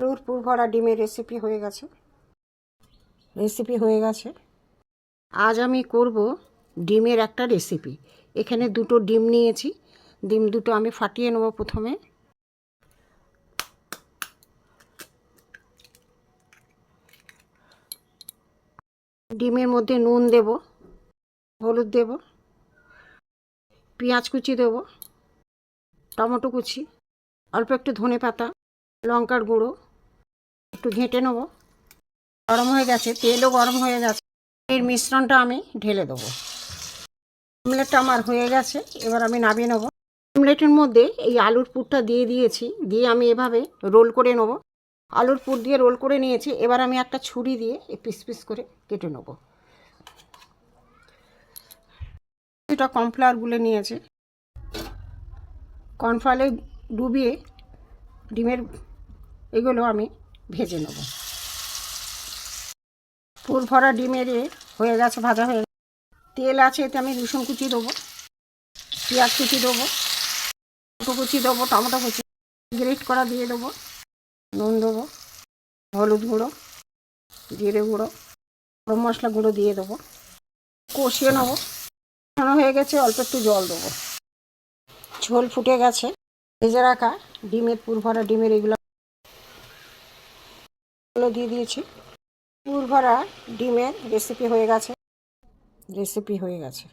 আলুর পুর ভরা ডিমের রেসিপি হয়ে গেছে। আজ আমি করব ডিমের একটা রেসিপি। এখানে দুটো ডিম নিয়েছি। ডিম দুটো আমি ফাটিয়ে নেব প্রথমে। ডিমের মধ্যে নুন দেব, হলুদ দেব, পেঁয়াজ কুচি দেব, টমেটো কুচি, অল্প একটু ধনে পাতা, লঙ্কার গুঁড়ো, একটু ঘেঁটে নেব। গরম হয়ে গেছে, তেলও গরম হয়ে গেছে। এর মিশ্রণটা আমি ঢেলে দেবো। অমলেটটা আমার হয়ে গেছে, এবার আমি নামিয়ে নেব। অমলেটের মধ্যে এই আলুর পুরটা দিয়ে দিয়েছি, দিয়ে আমি এভাবে রোল করে নেব। আলুর পুর দিয়ে রোল করে নিয়েছি, এবার আমি একটা ছুরি দিয়ে পিস পিস করে কেটে নেব। এটা কর্নফ্লাওয়ার গুলে নিয়েছে, কর্নফ্লাওয়ারে ডুবিয়ে ডিমের এগুলো আমি ভেজে নেব। পুর ভরা ডিমের হয়ে গেছে, ভাজা হয়ে গেছে। তেল আছে, এতে আমি রসুন কুচি দেবো, পেঁয়াজ কুচি দেবো, কুচি দেবো, টমেটো কুচি গ্রেট করা দিয়ে দেবো, নুন দেবো, হলুদ গুঁড়ো, জিরে গুঁড়ো, গরম মশলা গুঁড়ো দিয়ে দেবো। কষিয়ে নেবো। কষানো হয়ে গেছে, অল্প একটু জল দেবো। ঝোল ফুটে গেছে। ভেজে রাখা ডিমের পুর ভরা ডিমের এগুলো দিয়ে দিয়েছি। পুর ভরা ডিমের রেসিপি হয়ে গেছে।